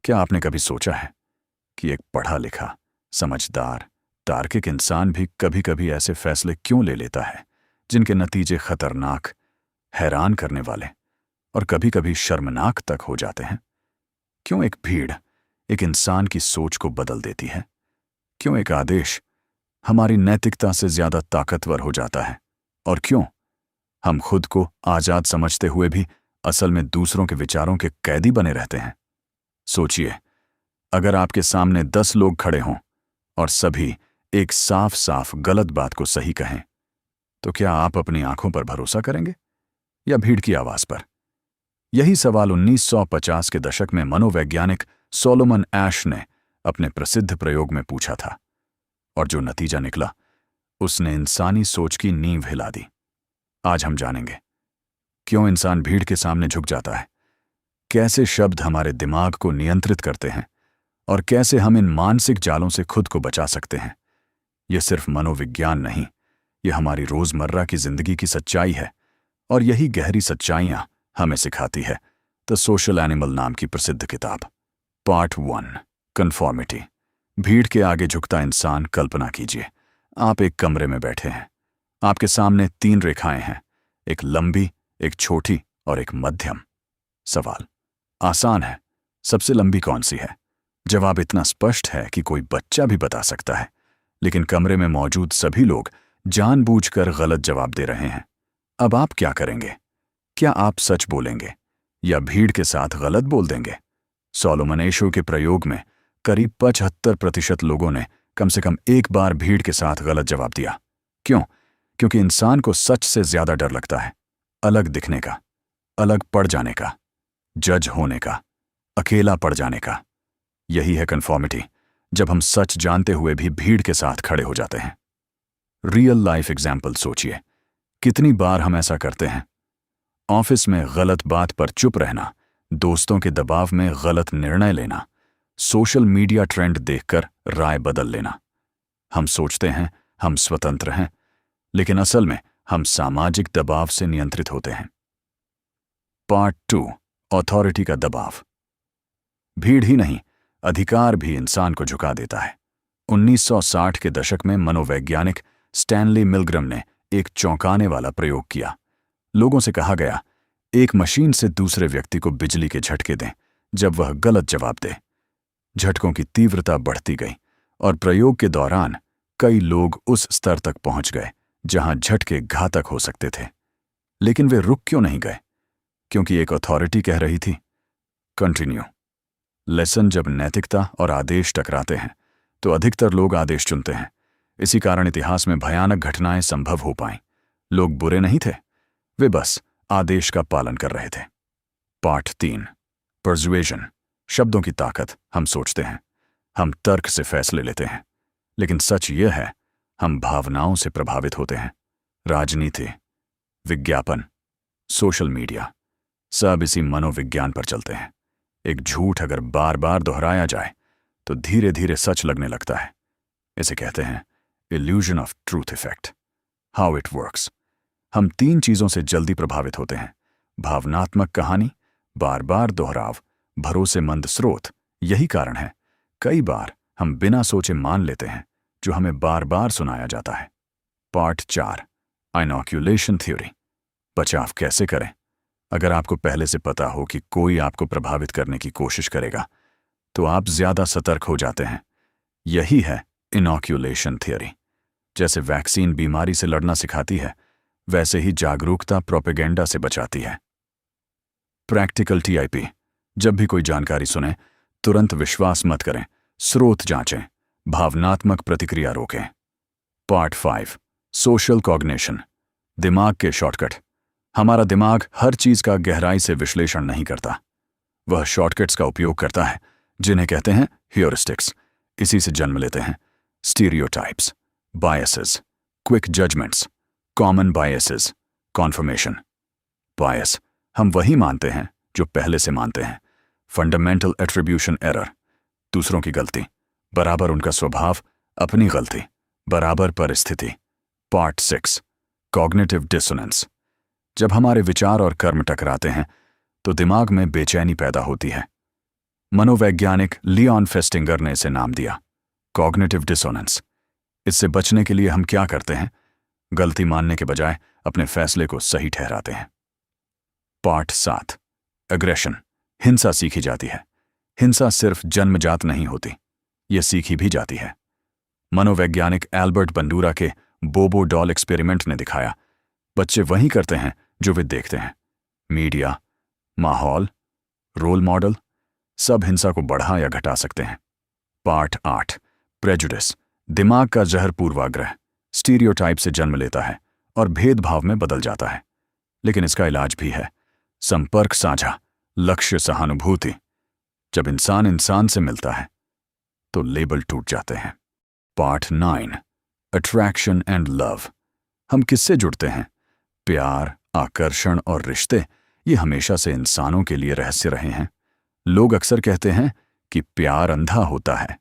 क्या आपने कभी सोचा है कि एक पढ़ा लिखा, समझदार, तार्किक इंसान भी कभी कभी ऐसे फैसले क्यों ले लेता है जिनके नतीजे खतरनाक, हैरान करने वाले और कभी कभी शर्मनाक तक हो जाते हैं? क्यों एक भीड़ एक इंसान की सोच को बदल देती है? क्यों एक आदेश हमारी नैतिकता से ज्यादा ताकतवर हो जाता है? और क्यों हम खुद को आजाद समझते हुए भी असल में दूसरों के विचारों के कैदी बने रहते हैं? सोचिए, अगर आपके सामने 10 लोग खड़े हों और सभी एक साफ साफ गलत बात को सही कहें, तो क्या आप अपनी आंखों पर भरोसा करेंगे या भीड़ की आवाज पर? यही सवाल 1950 के दशक में मनोवैज्ञानिक सोलोमन एश ने अपने प्रसिद्ध प्रयोग में पूछा था, और जो नतीजा निकला उसने इंसानी सोच की नींव हिला दी। आज हम जानेंगे क्यों इंसान भीड़ के सामने झुक जाता है, कैसे शब्द हमारे दिमाग को नियंत्रित करते हैं और कैसे हम इन मानसिक जालों से खुद को बचा सकते हैं। यह सिर्फ मनोविज्ञान नहीं, यह हमारी रोजमर्रा की जिंदगी की सच्चाई है, और यही गहरी सच्चाइयां हमें सिखाती है द सोशल एनिमल नाम की प्रसिद्ध किताब। Part 1, conformity. भीड़ के आगे झुकता इंसान। कल्पना कीजिए, आप एक कमरे में बैठे हैं। आपके सामने 3 रेखाएं हैं, एक लंबी, एक छोटी और एक मध्यम। सवाल आसान है, सबसे लंबी कौन सी है? जवाब इतना स्पष्ट है कि कोई बच्चा भी बता सकता है, लेकिन कमरे में मौजूद सभी लोग जानबूझकर गलत जवाब दे रहे हैं। अब आप क्या करेंगे? क्या आप सच बोलेंगे या भीड़ के साथ गलत बोल देंगे? सोलोमन एशो के प्रयोग में करीब 75% लोगों ने कम से कम एक बार भीड़ के साथ गलत जवाब दिया। क्यों? क्योंकि इंसान को सच से ज्यादा डर लगता है अलग दिखने का, अलग पड़ जाने का, जज होने का, अकेला पड़ जाने का। यही है कन्फॉर्मिटी, जब हम सच जानते हुए भी भीड़ के साथ खड़े हो जाते हैं। रियल लाइफ एग्जाम्पल सोचिए, कितनी बार हम ऐसा करते हैं? ऑफिस में गलत बात पर चुप रहना, दोस्तों के दबाव में गलत निर्णय लेना, सोशल मीडिया ट्रेंड देखकर राय बदल लेना। हम सोचते हैं हम स्वतंत्र हैं, लेकिन असल में हम सामाजिक दबाव से नियंत्रित होते हैं। पार्ट 2, अथॉरिटी का दबाव। भीड़ ही नहीं, अधिकार भी इंसान को झुका देता है। 1960 के दशक में मनोवैज्ञानिक स्टैनली मिलग्रम ने एक चौंकाने वाला प्रयोग किया। लोगों से कहा गया, एक मशीन से दूसरे व्यक्ति को बिजली के झटके दें जब वह गलत जवाब दे। झटकों की तीव्रता बढ़ती गई और प्रयोग के दौरान कई लोग उस स्तर तक पहुंच गए जहां झटके घातक हो सकते थे। लेकिन वे रुक क्यों नहीं गए? क्योंकि एक अथॉरिटी कह रही थी, कंटिन्यू। लेसन, जब नैतिकता और आदेश टकराते हैं तो अधिकतर लोग आदेश चुनते हैं। इसी कारण इतिहास में भयानक घटनाएं संभव हो पाईं। लोग बुरे नहीं थे, वे बस आदेश का पालन कर रहे थे। पार्ट 3, पर्सुएजन। शब्दों की ताकत। हम सोचते हैं, हम तर्क से फैसले लेते हैं, लेकिन सच यह है हम भावनाओं से प्रभावित होते हैं। राजनीति, विज्ञापन, सोशल मीडिया, सब इसी मनोविज्ञान पर चलते हैं। एक झूठ अगर बार बार दोहराया जाए तो धीरे धीरे सच लगने लगता है। इसे कहते हैं illusion of truth effect. How it works. हम 3 चीजों से जल्दी प्रभावित होते हैं: भावनात्मक कहानी, बार बार दोहराव, भरोसेमंद स्रोत। यही कारण है कई बार हम बिना सोचे मान लेते हैं जो हमें बार बार सुनाया जाता है। Part 4, inoculation theory. बचाव कैसे करें? अगर आपको पहले से पता हो कि कोई आपको प्रभावित करने की कोशिश करेगा तो आप ज्यादा सतर्क हो जाते हैं। यही है इनॉक्यूलेशन थ्योरी। जैसे वैक्सीन बीमारी से लड़ना सिखाती है, वैसे ही जागरूकता प्रोपेगेंडा से बचाती है। Practical TIP. जब भी कोई जानकारी सुने, तुरंत विश्वास मत करें, स्रोत जांचें, भावनात्मक प्रतिक्रिया रोकें। Part 5, social cognition. दिमाग के शॉर्टकट। हमारा दिमाग हर चीज का गहराई से विश्लेषण नहीं करता। वह शॉर्टकट्स का उपयोग करता है जिन्हें कहते हैं ह्यूरिस्टिक्स। इसी से जन्म लेते हैं stereotypes, biases, quick judgements, common biases, confirmation. Bias, हम वही मानते हैं जो पहले से मानते हैं। फंडामेंटल एट्रीब्यूशन एरर, दूसरों की गलती बराबर उनका स्वभाव, अपनी गलती बराबर परिस्थिति। Part 6, cognitive dissonance. जब हमारे विचार और कर्म टकराते हैं तो दिमाग में बेचैनी पैदा होती है। मनोवैज्ञानिक लियोन फेस्टिंगर ने इसे नाम दिया कॉग्निटिव डिसोनेंस। इससे बचने के लिए हम क्या करते हैं? गलती मानने के बजाय अपने फैसले को सही ठहराते हैं। Part 7 aggression. हिंसा सीखी जाती है। हिंसा सिर्फ जन्मजात नहीं होती, यह सीखी भी जाती है। मनोवैज्ञानिक एल्बर्ट बंडूरा के बोबो डॉल एक्सपेरिमेंट ने दिखाया बच्चे वही करते हैं जो वे देखते हैं। मीडिया, माहौल, रोल मॉडल सब हिंसा को बढ़ा या घटा सकते हैं। Part 8 prejudice. दिमाग का जहर पूर्वाग्रह स्टीरियोटाइप से जन्म लेता है और भेदभाव में बदल जाता है, लेकिन इसका इलाज भी है। संपर्क साझा, लक्ष्य सहानुभूति। जब इंसान इंसान से मिलता है तो लेबल टूट जाते हैं। Part 9 attraction and love. हम किससे जुड़ते हैं? प्यार, आकर्षण और रिश्ते ये हमेशा से इंसानों के लिए रहस्य रहे हैं। लोग अक्सर कहते हैं कि प्यार अंधा होता है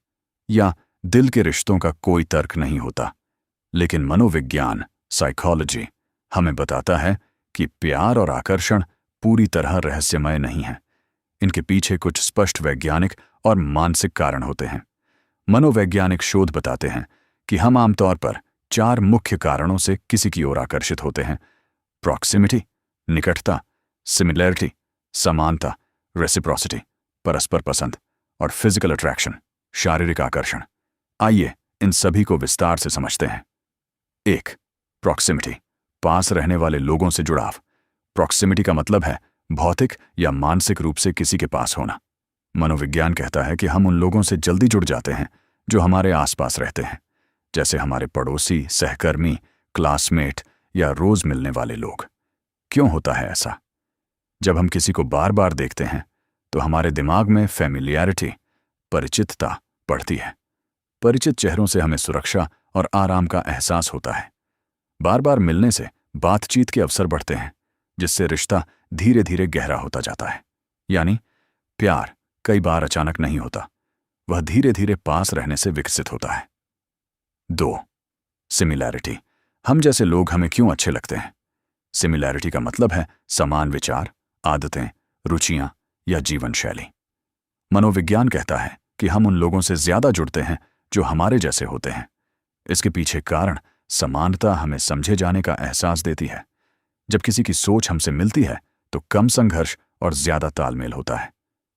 या दिल के रिश्तों का कोई तर्क नहीं होता, लेकिन मनोविज्ञान, साइकोलॉजी हमें बताता है कि प्यार और आकर्षण पूरी तरह रहस्यमय नहीं है। इनके पीछे कुछ स्पष्ट वैज्ञानिक और मानसिक कारण होते हैं। मनोवैज्ञानिक शोध बताते हैं कि हम आमतौर पर 4 मुख्य कारणों से किसी की ओर आकर्षित होते हैं: प्रॉक्सिमिटी, निकटता; सिमिलैरिटी, समानता; रेसिप्रोसिटी, परस्पर पसंद; और फिजिकल अट्रैक्शन, शारीरिक आकर्षण। आइए इन सभी को विस्तार से समझते हैं। 1 प्रॉक्सिमिटी, पास रहने वाले लोगों से जुड़ाव। प्रॉक्सिमिटी का मतलब है भौतिक या मानसिक रूप से किसी के पास होना। मनोविज्ञान कहता है कि हम उन लोगों से जल्दी जुड़ जाते हैं जो हमारे आसपास रहते हैं, जैसे हमारे पड़ोसी, सहकर्मी, क्लासमेट या रोज मिलने वाले लोग। क्यों होता है ऐसा? जब हम किसी को बार बार देखते हैं तो हमारे दिमाग में फैमिलियरिटी, परिचितता बढ़ती है। परिचित चेहरों से हमें सुरक्षा और आराम का एहसास होता है। बार बार मिलने से बातचीत के अवसर बढ़ते हैं, जिससे रिश्ता धीरे धीरे गहरा होता जाता है। यानी प्यार कई बार अचानक नहीं होता, वह धीरे धीरे पास रहने से विकसित होता है। 2 सिमिलैरिटी। हम जैसे लोग हमें क्यों अच्छे लगते हैं? सिमिलैरिटी का मतलब है समान विचार, आदतें, रुचियां या जीवन शैली। मनोविज्ञान कहता है कि हम उन लोगों से ज्यादा जुड़ते हैं जो हमारे जैसे होते हैं। इसके पीछे कारण समानता हमें समझे जाने का एहसास देती है। जब किसी की सोच हमसे मिलती है तो कम संघर्ष और ज्यादा तालमेल होता है।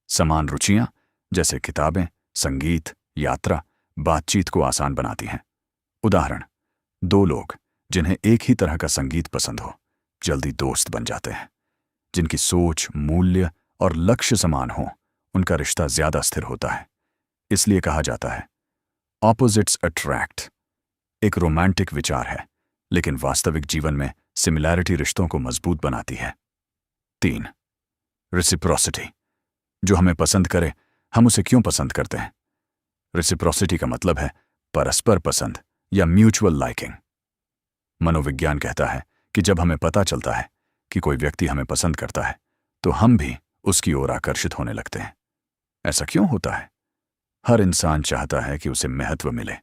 समान रुचियां जैसे किताबें, संगीत, यात्रा बातचीत को आसान बनाती हैं। उदाहरण, 2 लोग जिन्हें एक ही तरह का संगीत पसंद हो जल्दी दोस्त बन जाते हैं। जिनकी सोच, मूल्य और लक्ष्य समान हो उनका रिश्ता ज्यादा स्थिर होता है। इसलिए कहा जाता है ऑपोजिट्स अट्रैक्ट। एक रोमांटिक विचार है, लेकिन वास्तविक जीवन में सिमिलैरिटी रिश्तों को मजबूत बनाती है। 3 रेसिप्रोसिटी। जो हमें पसंद करे हम उसे क्यों पसंद करते हैं? रेसिप्रोसिटी का मतलब है परस्पर पसंद या म्यूचुअल लाइकिंग। मनोविज्ञान कहता है कि जब हमें पता चलता है कि कोई व्यक्ति हमें पसंद करता है तो हम भी उसकी ओर आकर्षित होने लगते हैं। ऐसा क्यों होता है? हर इंसान चाहता है कि उसे महत्व मिले।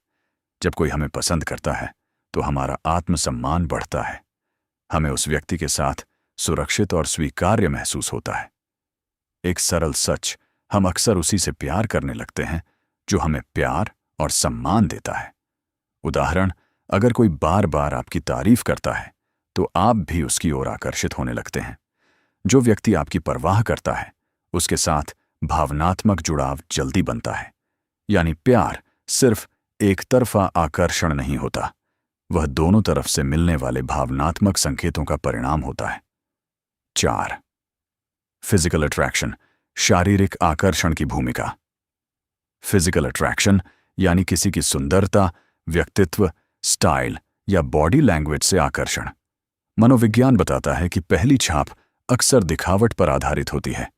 जब कोई हमें पसंद करता है तो हमारा आत्मसम्मान बढ़ता है। हमें उस व्यक्ति के साथ सुरक्षित और स्वीकार्य महसूस होता है। एक सरल सच, हम अक्सर उसी से प्यार करने लगते हैं जो हमें प्यार और सम्मान देता है। उदाहरण, अगर कोई बार बार आपकी तारीफ करता है तो आप भी उसकी ओर आकर्षित होने लगते हैं। जो व्यक्ति आपकी परवाह करता है उसके साथ भावनात्मक जुड़ाव जल्दी बनता है। यानी प्यार सिर्फ एक तरफा आकर्षण नहीं होता, वह दोनों तरफ से मिलने वाले भावनात्मक संकेतों का परिणाम होता है। 4 फिजिकल अट्रैक्शन, शारीरिक आकर्षण की भूमिका। फिजिकल अट्रैक्शन यानी किसी की सुंदरता, व्यक्तित्व, स्टाइल या बॉडी लैंग्वेज से आकर्षण। मनोविज्ञान बताता है कि पहली छाप अक्सर दिखावट पर आधारित होती है।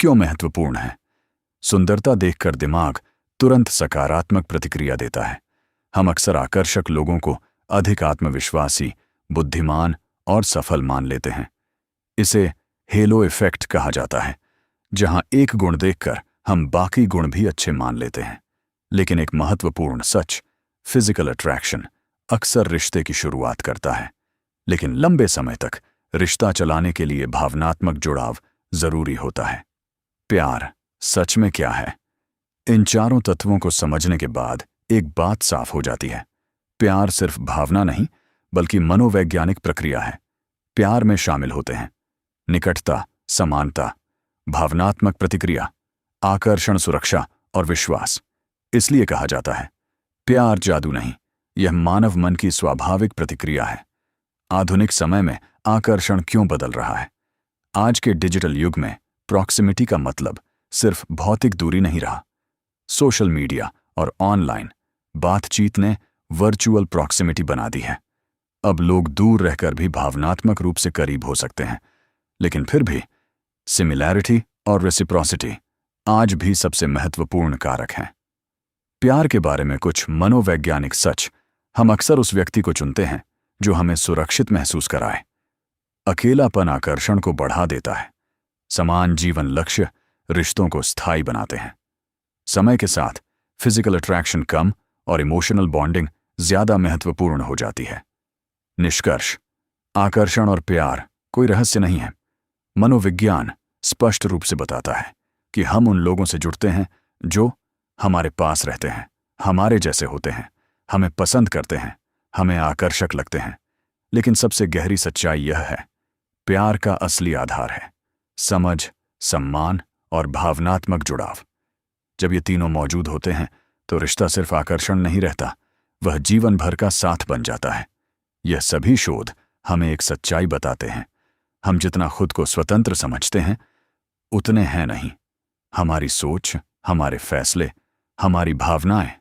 क्यों महत्वपूर्ण है? सुंदरता देखकर दिमाग तुरंत सकारात्मक प्रतिक्रिया देता है। हम अक्सर आकर्षक लोगों को अधिक आत्मविश्वासी, बुद्धिमान और सफल मान लेते हैं। इसे हेलो इफेक्ट कहा जाता है, जहां एक गुण देखकर हम बाकी गुण भी अच्छे मान लेते हैं। लेकिन एक महत्वपूर्ण सच, फिजिकल अट्रैक्शन अक्सर रिश्ते की शुरुआत करता है, लेकिन लंबे समय तक रिश्ता चलाने के लिए भावनात्मक जुड़ाव जरूरी होता है। प्यार सच में क्या है? इन चारों तत्वों को समझने के बाद एक बात साफ हो जाती है। प्यार सिर्फ भावना नहीं, बल्कि मनोवैज्ञानिक प्रक्रिया है। प्यार में शामिल होते हैं निकटता, समानता, भावनात्मक प्रतिक्रिया, आकर्षण, सुरक्षा और विश्वास। इसलिए कहा जाता है, प्यार जादू नहीं, यह मानव मन की स्वाभाविक प्रतिक्रिया है। आधुनिक समय में आकर्षण क्यों बदल रहा है? आज के डिजिटल युग में प्रॉक्सिमिटी का मतलब सिर्फ भौतिक दूरी नहीं रहा। सोशल मीडिया और ऑनलाइन बातचीत ने वर्चुअल प्रॉक्सिमिटी बना दी है। अब लोग दूर रहकर भी भावनात्मक रूप से करीब हो सकते हैं, लेकिन फिर भी सिमिलैरिटी और रेसिप्रोसिटी आज भी सबसे महत्वपूर्ण कारक हैं। प्यार के बारे में कुछ मनोवैज्ञानिक सच। हम अक्सर उस व्यक्ति को चुनते हैं जो हमें सुरक्षित महसूस कराए। अकेलापन आकर्षण को बढ़ा देता है। समान जीवन लक्ष्य रिश्तों को स्थायी बनाते हैं। समय के साथ फिजिकल अट्रैक्शन कम और इमोशनल बॉन्डिंग ज्यादा महत्वपूर्ण हो जाती है। निष्कर्ष, आकर्षण और प्यार कोई रहस्य नहीं है। मनोविज्ञान स्पष्ट रूप से बताता है कि हम उन लोगों से जुड़ते हैं जो हमारे पास रहते हैं, हमारे जैसे होते हैं, हमें पसंद करते हैं, हमें आकर्षक लगते हैं। लेकिन सबसे गहरी सच्चाई यह है, प्यार का असली आधार है समझ, सम्मान और भावनात्मक जुड़ाव। जब ये तीनों मौजूद होते हैं तो रिश्ता सिर्फ आकर्षण नहीं रहता, वह जीवन भर का साथ बन जाता है। यह सभी शोध हमें एक सच्चाई बताते हैं, हम जितना खुद को स्वतंत्र समझते हैं उतने हैं नहीं। हमारी सोच, हमारे फैसले, हमारी भावनाएं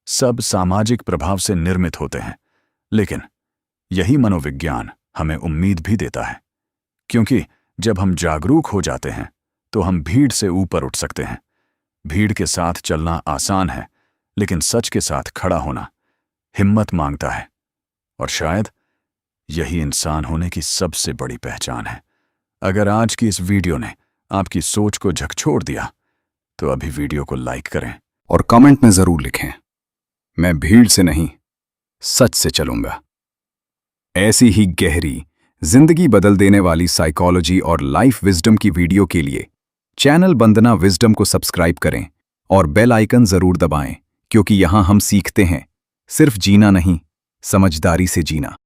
सब सामाजिक प्रभाव से निर्मित होते हैं। लेकिन यही मनोविज्ञान हमें उम्मीद भी देता है, क्योंकि जब हम जागरूक हो जाते हैं तो हम भीड़ से ऊपर उठ सकते हैं। भीड़ के साथ चलना आसान है, लेकिन सच के साथ खड़ा होना हिम्मत मांगता है। और शायद यही इंसान होने की सबसे बड़ी पहचान है। अगर आज की इस वीडियो ने आपकी सोच को झकझोर दिया तो अभी वीडियो को लाइक करें और कमेंट में जरूर लिखें, मैं भीड़ से नहीं, सच से चलूंगा। ऐसी ही गहरी, जिंदगी बदल देने वाली साइकोलॉजी और लाइफ विजडम की वीडियो के लिए चैनल वंदना विजडम को सब्सक्राइब करें और बेल आइकन जरूर दबाएं, क्योंकि यहां हम सीखते हैं सिर्फ जीना नहीं, समझदारी से जीना।